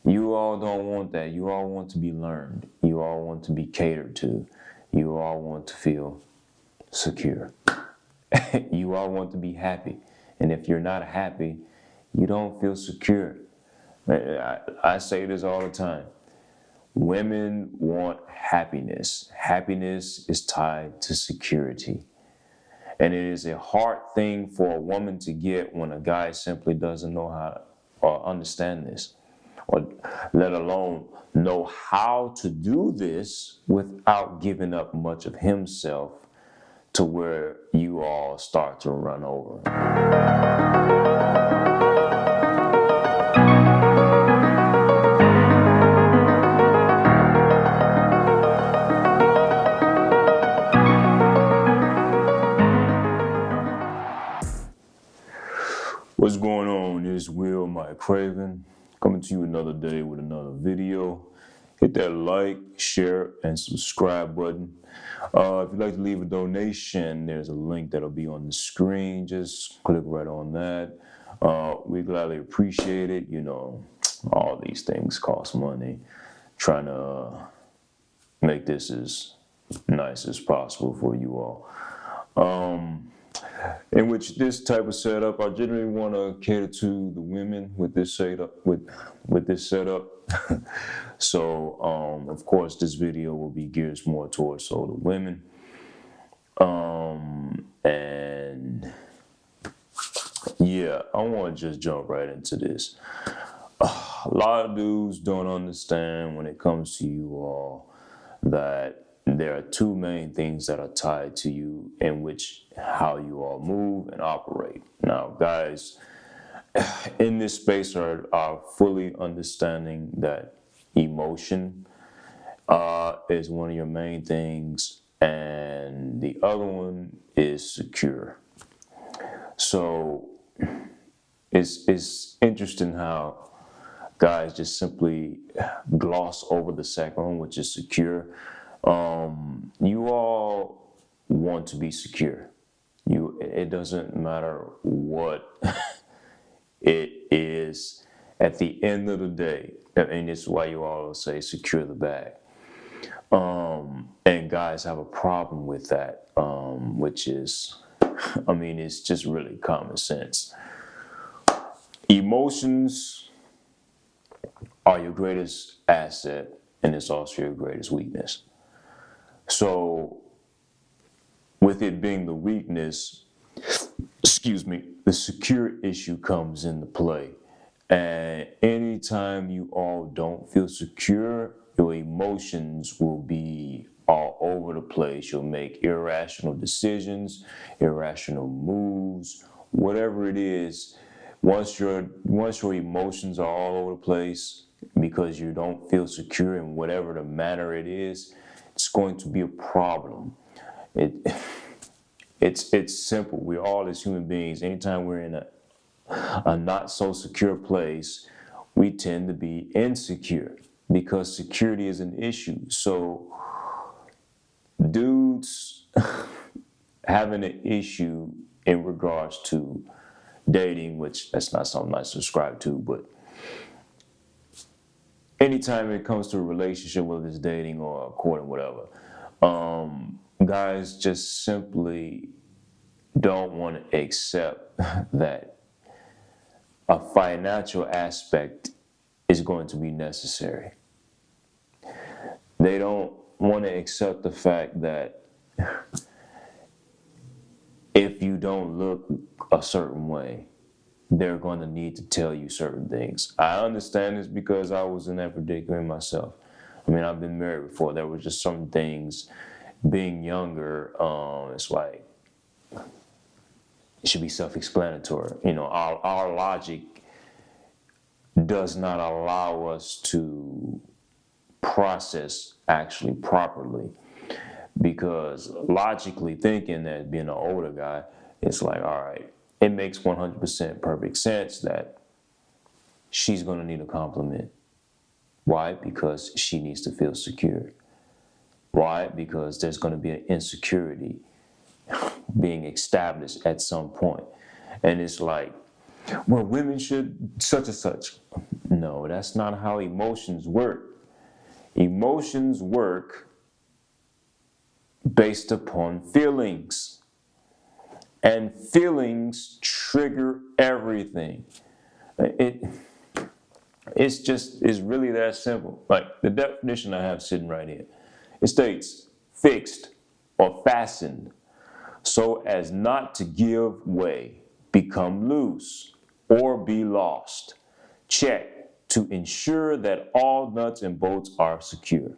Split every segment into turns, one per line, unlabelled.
You all don't want that. You all want to be learned. You all want to be catered to. You all want to feel secure. You all want to be happy. And if you're not happy, you don't feel secure. I say this all the time. Women want happiness. Happiness is tied to security. And it is a hard thing for a woman to get when a guy simply doesn't know how or understand this, or let alone know how to do this without giving up much of himself to where you all start to run over. What's going on? It's Will Mike Craven coming to you another day with another video. Hit that like, share, and subscribe button. If you'd like to leave a donation, there's a link that'll be on the screen. Just click right on that. We gladly appreciate it. You know, all these things cost money. Trying to make this as nice as possible for you all. In which this type of setup, I generally want to cater to the women with this setup. With this setup, so of course this video will be geared more towards the women. And yeah, I want to just jump right into this. A lot of dudes don't understand when it comes to you all that there are two main things that are tied to you in which how you all move and operate. Now, guys in this space are fully understanding that emotion is one of your main things, and the other one is secure. So it's interesting how guys just simply gloss over the second one, which is secure. You all want to be secure. It doesn't matter what it is. At the end of the day, and it's why you all say secure the bag. And guys have a problem with that, which is, I mean, it's just really common sense. Emotions are your greatest asset, and it's also your greatest weakness. So, with it being the weakness, the secure issue comes into play. And anytime you all don't feel secure, your emotions will be all over the place. You'll make irrational decisions, irrational moves, whatever it is. Once your emotions are all over the place because you don't feel secure in whatever the matter it is, it's going to be a problem. It's simple. We're all, as human beings, anytime we're in a not so secure place, we tend to be insecure because security is an issue. So dudes having an issue in regards to dating, which that's not something I subscribe to, but anytime it comes to a relationship, whether it's dating or courting, whatever, guys just simply don't want to accept that a financial aspect is going to be necessary. They don't want to accept the fact that if you don't look a certain way, they're going to need to tell you certain things. I understand this because I was in that predicament myself. I mean, I've been married before. There were just some things, being younger, it's like, it should be self-explanatory. You know, our logic does not allow us to process actually properly, because logically thinking, that being an older guy, it's like, all right, it makes 100% perfect sense that she's going to need a compliment. Why? Because she needs to feel secure. Why? Because there's going to be an insecurity being established at some point. And it's like, Well, women should such and such. No, that's not how emotions work. Emotions work based upon feelings, and feelings trigger everything. It it's really that simple. Like the definition I have sitting right here. It states fixed or fastened so as not to give way, become loose, or be lost. Check to ensure that all nuts and bolts are secure.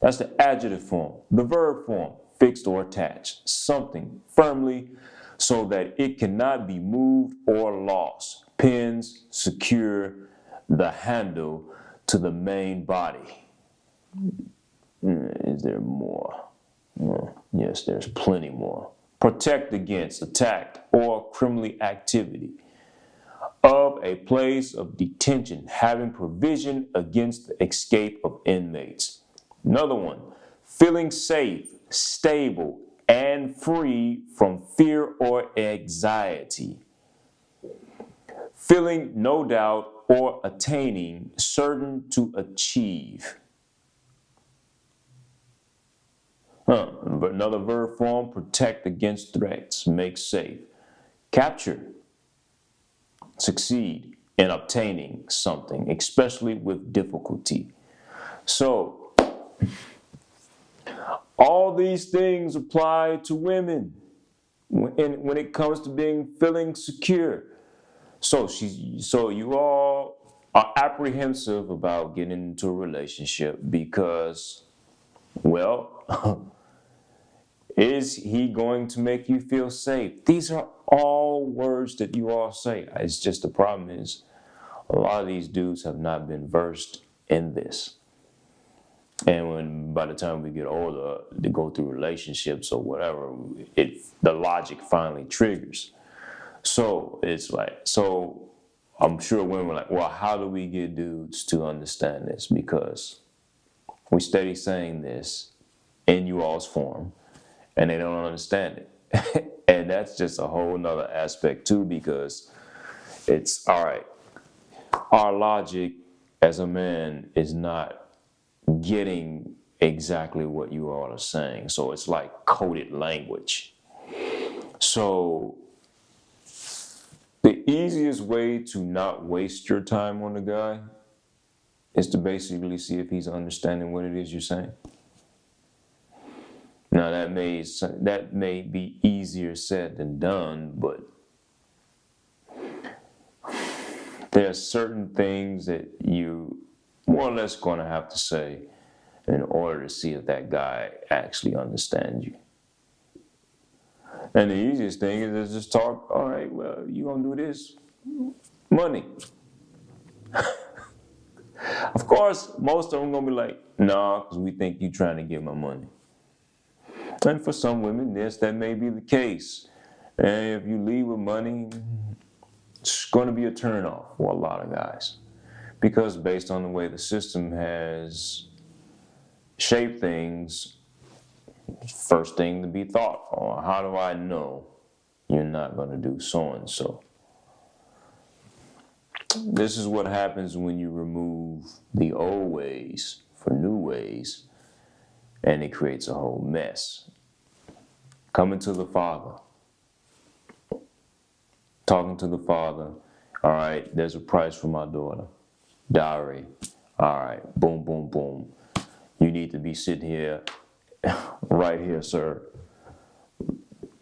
That's the adjective form. The verb form, fixed or attached, something firmly so that it cannot be moved or lost. Pins secure the handle to the main body. Is there more? Yes, there's plenty more. Protect against attack or criminal activity of a place of detention, having provision against the escape of inmates. Another one, feeling safe, stable, and free from fear or anxiety. Feeling no doubt or attaining, certain to achieve. But another verb form, protect against threats, make safe. Capture, succeed in obtaining something, especially with difficulty. So, all these things apply to women when it comes to feeling secure. So you all are apprehensive about getting into a relationship because, well, is he going to make you feel safe? These are all words that you all say. It's just the problem is a lot of these dudes have not been versed in this. And by the time we get older, to go through relationships or whatever, the logic finally triggers. So it's like, so I'm sure women were like, well, how do we get dudes to understand this? Because we steady saying this in you all's form, and they don't understand it. And that's just a whole nother aspect too, because it's all right. Our logic as a man is not getting exactly what you all are saying. So it's like coded language. So the easiest way to not waste your time on a guy is to basically see if he's understanding what it is you're saying. Now that may be easier said than done, but there are certain things that you more or less going to have to say in order to see if that guy actually understands you. And the easiest thing is to just talk, all right, well, you gonna do this? Money. Of course, most of them gonna be like, nah, because we think you trying to get my money. And for some women, yes, that may be the case. And if you leave with money, it's gonna be a turnoff for a lot of guys. Because based on the way the system has shaped things, first thing to be thought, or how do I know you're not going to do so and so? This is what happens when you remove the old ways for new ways, and it creates a whole mess. Coming to the Father, talking to the Father, all right, there's a price for my daughter, dowry, all right, boom, boom, boom. You need to be sitting here, right here, sir.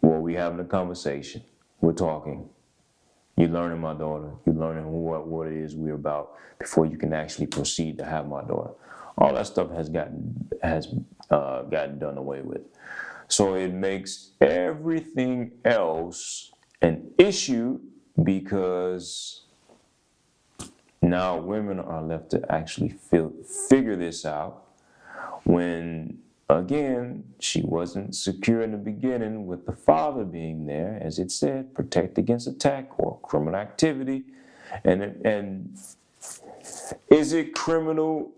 Well, we having a conversation. We're talking. You're learning my daughter. You're learning what it is we're about before you can actually proceed to have my daughter. All that stuff has gotten done away with. So it makes everything else an issue because now women are left to actually figure this out when, again, she wasn't secure in the beginning with the father being there, as it said, protect against attack or criminal activity. And is it criminal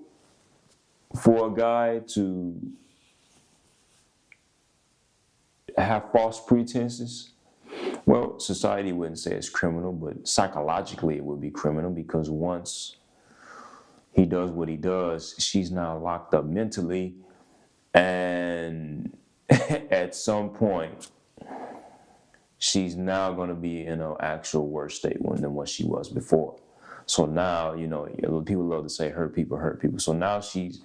for a guy to have false pretenses? Well, society wouldn't say it's criminal, but psychologically it would be criminal because once he does what he does, she's now locked up mentally, and at some point, she's now going to be in an actual worse state than what she was before. So now, people love to say hurt people hurt people. So now she's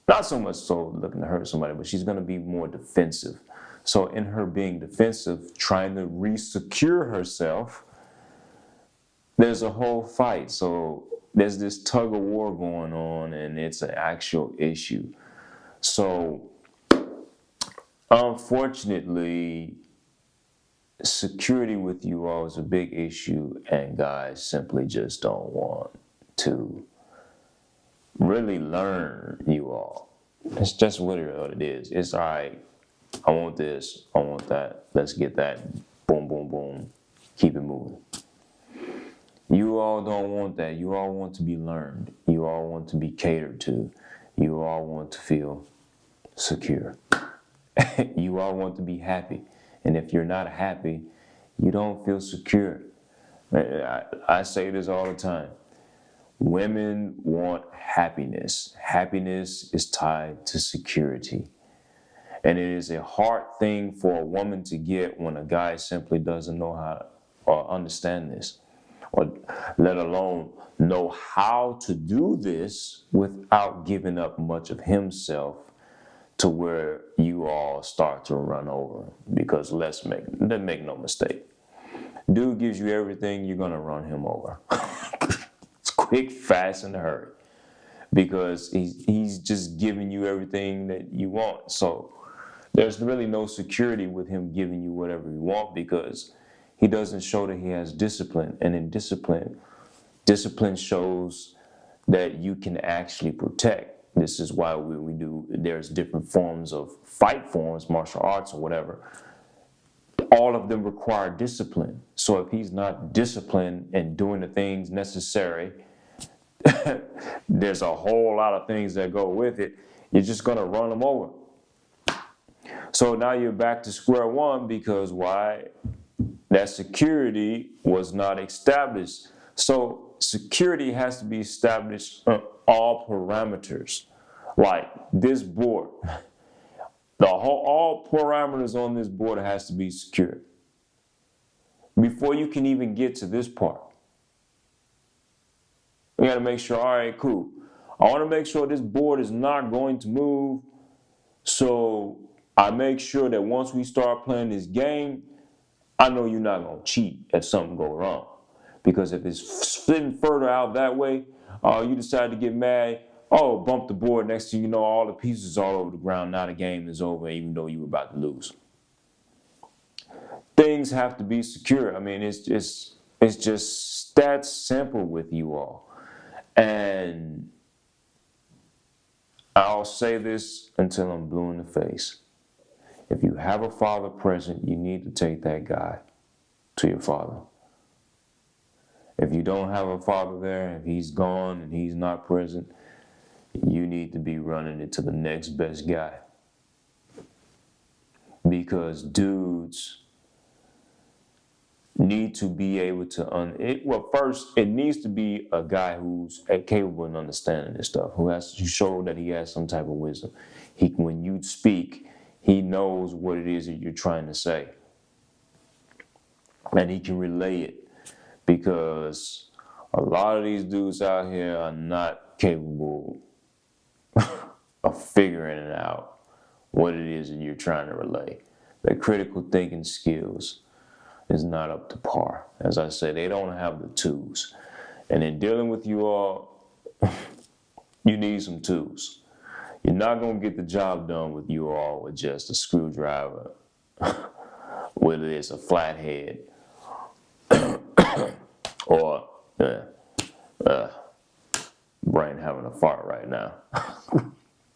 not so much so looking to hurt somebody, but she's going to be more defensive. So in her being defensive, trying to re-secure herself, there's a whole fight. So there's this tug of war going on, and it's an actual issue. So unfortunately, security with you all is a big issue, and guys simply just don't want to really learn you all. It's just what it is. It's all right. I want this. I want that. Let's get that. Boom, boom, boom. Keep it moving. You all don't want that. You all want to be learned. You all want to be catered to. You all want to feel secure. You all want to be happy. And if you're not happy, you don't feel secure. I say this all the time. Women want happiness. Happiness is tied to security. And it is a hard thing for a woman to get when a guy simply doesn't know how or understand this, or let alone know how to do this without giving up much of himself to where you all start to run over. Because let's make no mistake. Dude gives you everything, you're going to run him over. It's quick, fast, and hurry. Because he's just giving you everything that you want. So there's really no security with him giving you whatever you want, because he doesn't show that he has discipline. And in discipline shows that you can actually protect. This is why there's different forms of fight forms, martial arts or whatever. All of them require discipline. So if he's not disciplined and doing the things necessary, there's a whole lot of things that go with it. You're just going to run them over. So now you're back to square one, because why? That security was not established. So security has to be established on all parameters. Like this board, all parameters on this board has to be secure before you can even get to this part. We got to make sure, all right, cool. I want to make sure this board is not going to move. So I make sure that once we start playing this game, I know you're not going to cheat if something goes wrong. Because if it's sitting further out that way, you decide to get mad, bump the board, next thing you know, all the pieces are all over the ground. Now the game is over, even though you were about to lose. Things have to be secure. I mean, it's just that simple with you all. And I'll say this until I'm blue in the face. If you have a father present, you need to take that guy to your father. If you don't have a father there, if he's gone and he's not present, you need to be running it to the next best guy. Because dudes need to be able to first, it needs to be a guy who's capable of understanding this stuff, who has to show that he has some type of wisdom. When you speak, he knows what it is that you're trying to say, and he can relay it. Because a lot of these dudes out here are not capable of figuring it out, what it is that you're trying to relay. Their critical thinking skills is not up to par. As I said, they don't have the tools. And in dealing with you all, you need some tools. You're not going to get the job done with you all with just a screwdriver, whether it's a flathead, or brain having a fart right now.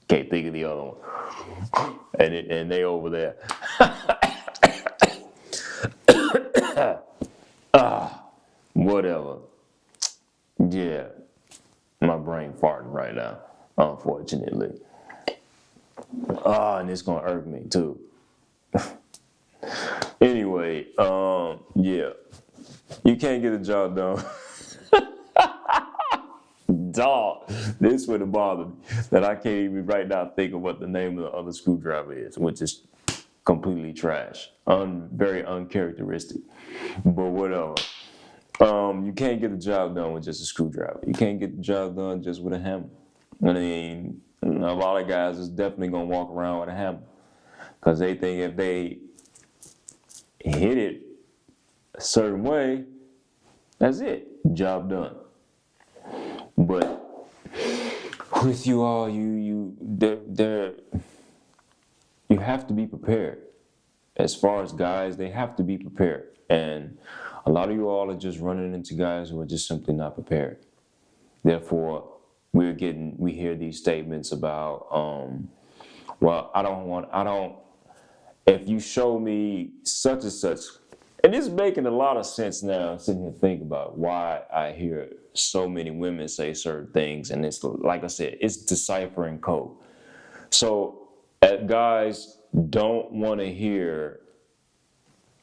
Can't think of the other one. And they over there. Whatever. Yeah, my brain farting right now, unfortunately. And it's gonna irk me too. Anyway, yeah, you can't get the job done. Dog, this would have bothered me that I can't even right now think of what the name of the other screwdriver is, which is completely trash, very uncharacteristic. But whatever. You can't get the job done with just a screwdriver. You can't get the job done just with a hammer. I mean, a lot of guys is definitely gonna walk around with a hammer because they think if they hit it a certain way, that's it, job done. But with you all, you have to be prepared. As far as guys, they have to be prepared, and a lot of you all are just running into guys who are just simply not prepared. Therefore, we hear these statements about, well, if you show me such and such, and it's making a lot of sense now. I'm sitting here thinking about why I hear so many women say certain things, and it's like I said, it's deciphering code. So, guys don't want to hear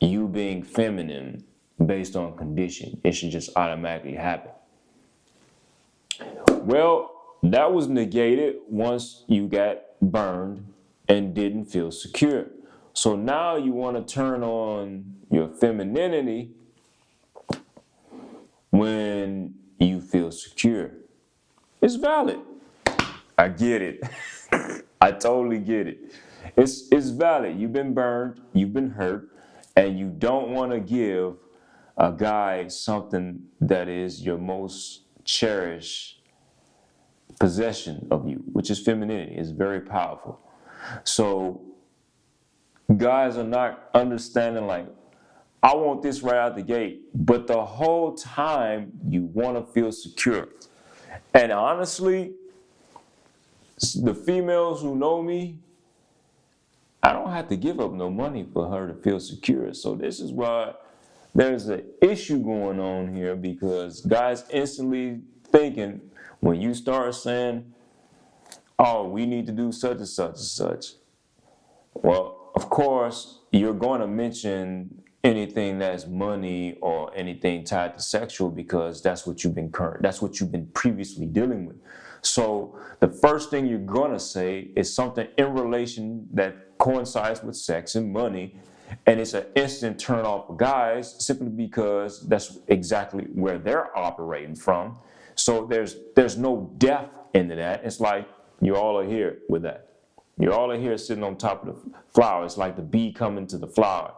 you being feminine based on condition. It should just automatically happen. Well, that was negated once you got burned and didn't feel secure. So now you want to turn on your femininity when you feel secure. It's valid. I get it. I totally get it. It's valid. You've been burned, you've been hurt, and you don't want to give a guy something that is your most cherished possession of you, which is femininity. It's very powerful. So guys are not understanding, like, I want this right out the gate, but the whole time you want to feel secure. And honestly, the females who know me, I don't have to give up no money for her to feel secure. So this is why there's an issue going on here, because guys instantly thinking, when you start saying, oh, we need to do such and such and such, well, of course, you're going to mention anything that's money or anything tied to sexual, because that's what you've been previously dealing with. So the first thing you're going to say is something in relation that coincides with sex and money, and it's an instant turn off for guys simply because that's exactly where they're operating from. So there's no depth into that. It's like you all are here with that. You all are here sitting on top of the flower. It's like the bee coming to the flower.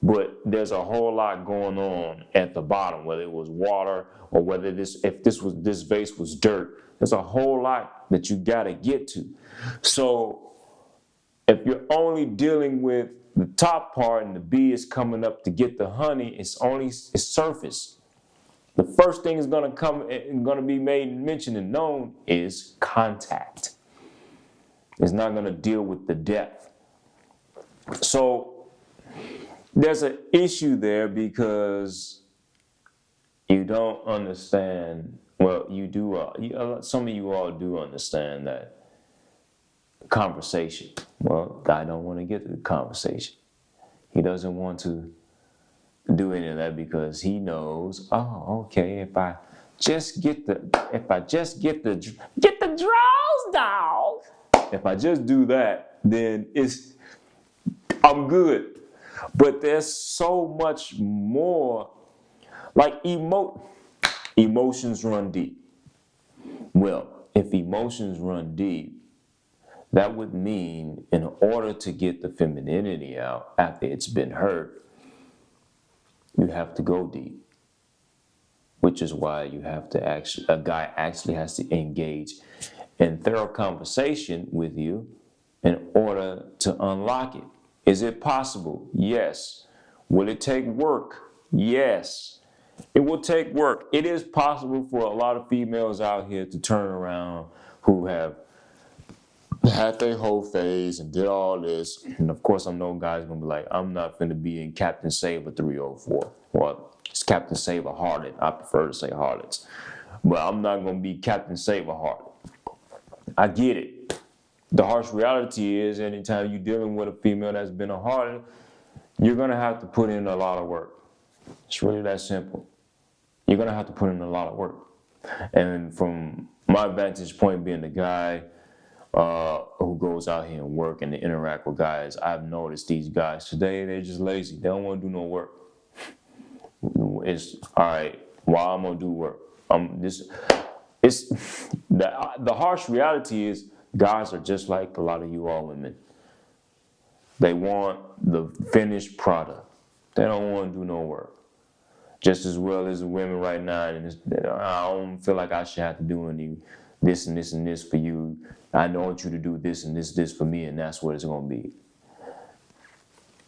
But there's a whole lot going on at the bottom, whether it was water or whether this vase was dirt. There's a whole lot that you got to get to. So if you're only dealing with the top part and the bee is coming up to get the honey, it's surface. The first thing is going to be made mentioned and known is contact. It's not going to deal with the depth. So there's an issue there because you don't understand. Well, you do. Some of you all do understand that conversation. Well, guy don't want to get to the conversation. He doesn't want to do any of that because he knows, oh, okay, if I just get the draws, dog. If I just do that, then I'm good. But there's so much more. Like emotions run deep. Well, if emotions run deep, that would mean in order to get the femininity out after it's been hurt, you have to go deep. Which is why a guy actually has to engage in thorough conversation with you in order to unlock it. Is it possible? Yes. Will it take work? Yes. It will take work. It is possible for a lot of females out here to turn around who have had their whole phase and did all this. And of course, I know guys going to be like, I'm not going to be in Captain Saber 304. Well, it's Captain Saber Harlot. I prefer to say harlots. But I'm not going to be Captain Saber Harlot. I get it. The harsh reality is anytime you're dealing with a female that's been a harlot, you're going to have to put in a lot of work. It's really that simple. You're going to have to put in a lot of work. And from my vantage point, being the guy who goes out here and work and to interact with guys, I've noticed these guys today, they're just lazy. They don't want to do no work. It's all right. Why I'm gonna do work? It's the harsh reality is guys are just like a lot of you all women. They want the finished product. They don't want to do no work. Just as well as the women right now, and I don't feel like I should have to do any this and this and this for you. I want you to do this and this for me, and that's what it's gonna be.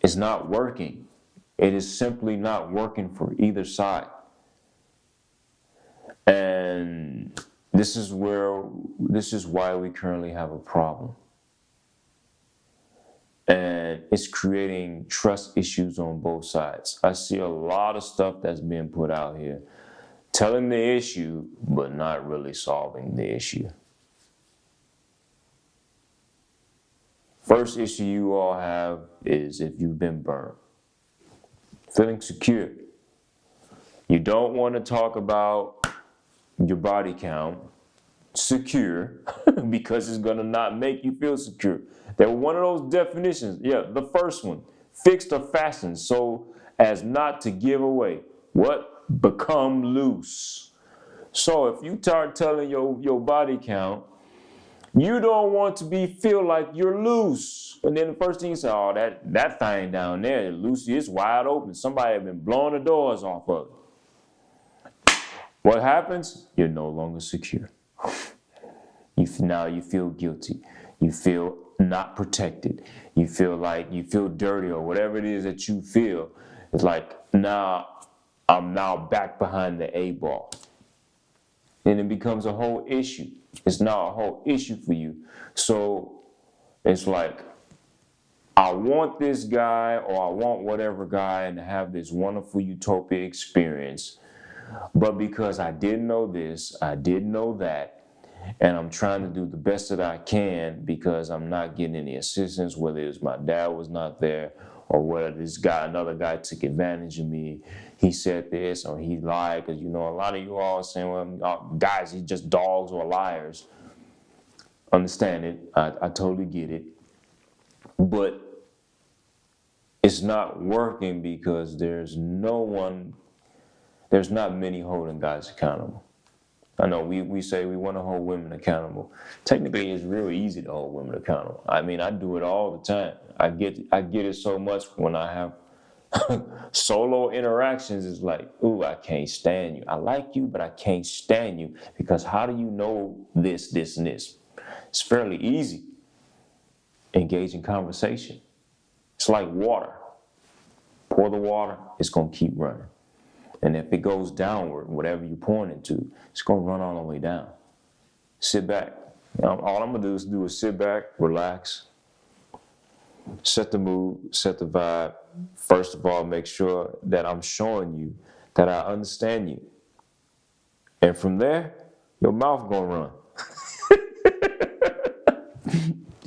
It's not working. It is simply not working for either side. And this is why we currently have a problem. And it's creating trust issues on both sides. I see a lot of stuff that's being put out here, telling the issue, but not really solving the issue. First issue you all have is if you've been burned. Feeling secure. You don't want to talk about your body count, secure, because it's going to not make you feel secure. They're one of those definitions. Yeah, the first one, fixed or fastened so as not to give away. What? Become loose. So if you start telling your body count, you don't want to feel like you're loose. And then the first thing you say, oh, that thing down there, loose, it's wide open. Somebody has been blowing the doors off of it. What happens? You're no longer secure. Now you feel guilty. You feel not protected. You feel dirty or whatever it is that you feel. It's like, I'm now back behind the A ball. And it becomes a whole issue. It's now a whole issue for you. So it's like, I want this guy or I want whatever guy and to have this wonderful utopia experience. But because I didn't know this, I didn't know that, and I'm trying to do the best that I can because I'm not getting any assistance, whether it's my dad was not there or whether another guy took advantage of me. He said this or he lied, because a lot of you all are saying, well, guys, he's just dogs or liars. Understand it. I totally get it. But it's not working because there's not many holding guys accountable. I know we say we want to hold women accountable. Technically, it's really easy to hold women accountable. I mean, I do it all the time. I get it so much when I have solo interactions. It's like, ooh, I can't stand you. I like you, but I can't stand you because how do you know this, and this? It's fairly easy. Engage in conversation. It's like water. Pour the water, it's going to keep running. And if it goes downward, whatever you're pouring into, it's going to run all the way down. Sit back. All I'm going to do is sit back, relax, set the mood, set the vibe. First of all, make sure that I'm showing you that I understand you. And from there, your mouth going to run.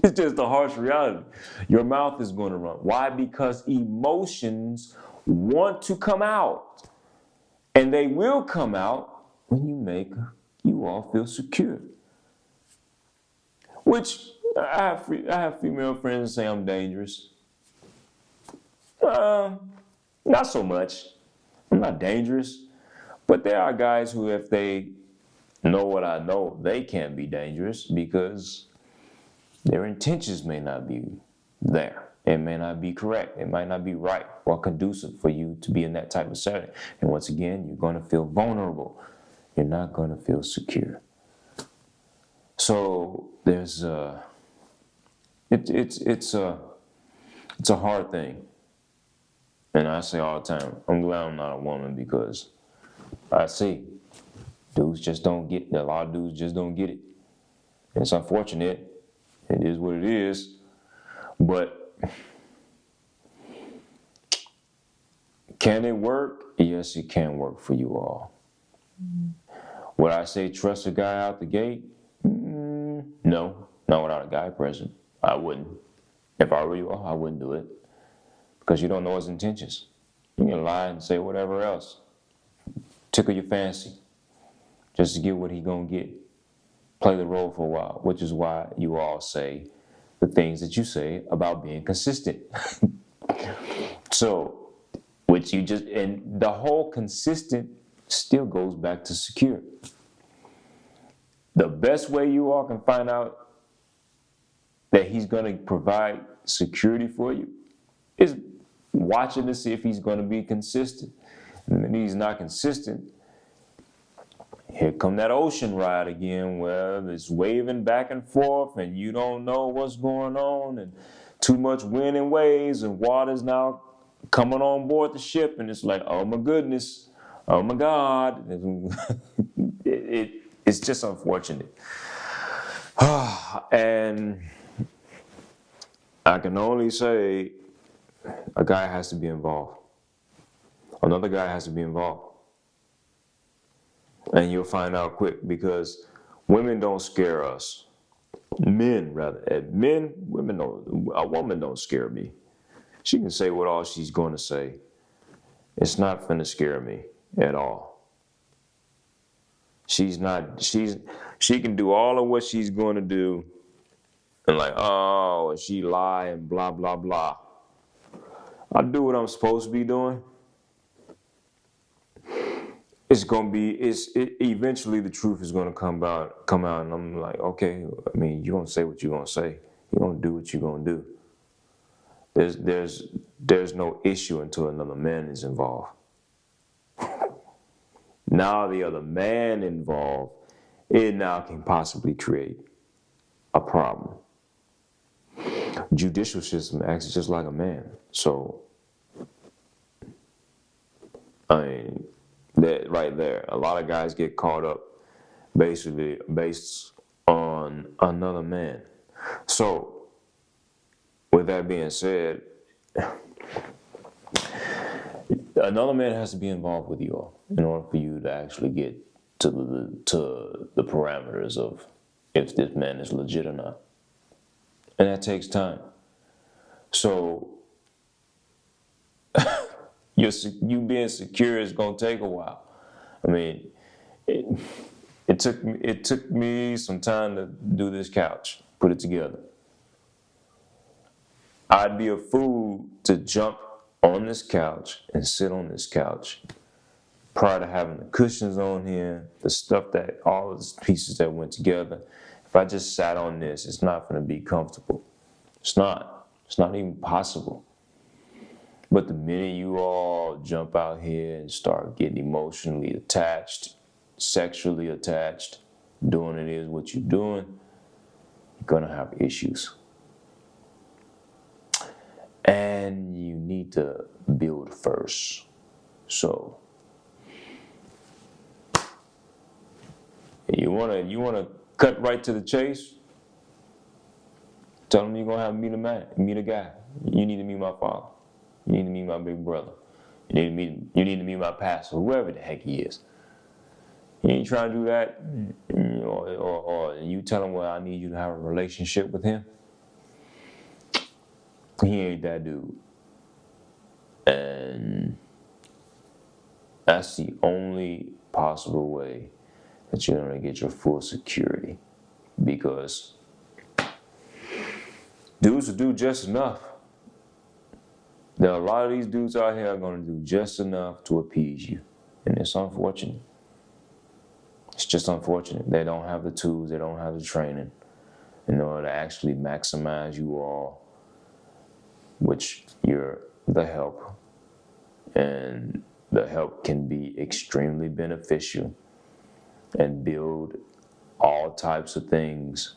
It's just a harsh reality. Your mouth is going to run. Why? Because emotions want to come out. And they will come out when you make you all feel secure. Which I have female friends that say I'm dangerous. Not so much. I'm not dangerous. But there are guys who, if they know what I know, they can be dangerous because their intentions may not be there. It may not be correct. It might not be right or conducive for you to be in that type of setting. And once again, you're going to feel vulnerable. You're not going to feel secure. So there's it's a hard thing. And I say all the time, I'm glad I'm not a woman because I see dudes just don't get it. A lot of dudes just don't get it. And it's unfortunate. It is what it is. But can it work? Yes, it can work for you all. Mm-hmm. Would I say trust a guy out the gate? No, not without a guy present. I wouldn't. If I were you all, I wouldn't do it. because you don't know his intentions. You can lie and say whatever else, tickle your fancy, just to get what he gonna get. Play the role for a while, which is why you all say the things that you say about being consistent. So, which you just, and the whole consistent still goes back to secure. The best way you all can find out that he's going to provide security for you is watching to see if he's going to be consistent. And when he's not consistent, here come that ocean ride again, where it's waving back and forth and you don't know what's going on, and too much wind and waves and water's now coming on board the ship, and it's like, oh my goodness, oh my God. It's just unfortunate. And I can only say a guy has to be involved. Another guy has to be involved. And you'll find out quick, because women don't scare us. Men, rather. A woman don't scare me. She can say what all she's going to say. It's not going to scare me at all. She can do all of what she's going to do, and like, oh, she lie and blah, blah, blah. I do what I'm supposed to be doing. Eventually the truth is going to come out, and I'm like, okay, I mean, you're going to say what you're going to say. You're going to do what you're going to do. There's no issue until another man is involved. Now the other man involved, it now can possibly create a problem. Judicial system acts just like a man. So, I mean, that right there, a lot of guys get caught up basically based on another man. So, with that being said, another man has to be involved with you all in order for you to actually get to the parameters of if this man is legit or not. And that takes time. So you being secure is gonna take a while. I mean, it took me some time to do this couch, put it together. I'd be a fool to jump on this couch and sit on this couch prior to having the cushions on here, the stuff that, all of the pieces that went together. If I just sat on this, it's not going to be comfortable. It's not even possible. But the minute you all jump out here and start getting emotionally attached, sexually attached, doing it is what you're doing, you're going to have issues. And you need to build first. So you wanna cut right to the chase? Tell them you're gonna have to meet a guy. You need to meet my father. You need to meet my big brother. You need to meet my pastor, whoever the heck he is. You ain't trying to do that, or you tell him, well, I need you to have a relationship with him. He ain't that dude. And that's the only possible way that you're going to get your full security. Because dudes will do just enough. There are a lot of these dudes out here are going to do just enough to appease you. And it's unfortunate. It's just unfortunate. They don't have the tools, they don't have the training in order to actually maximize you all, which you're the help. And the help can be extremely beneficial and build all types of things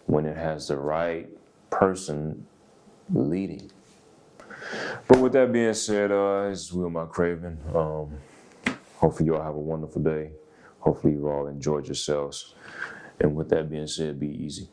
when it has the right person leading. But with that being said, this is Will Craven. Hopefully you all have a wonderful day. Hopefully you all enjoyed yourselves. And with that being said, be easy.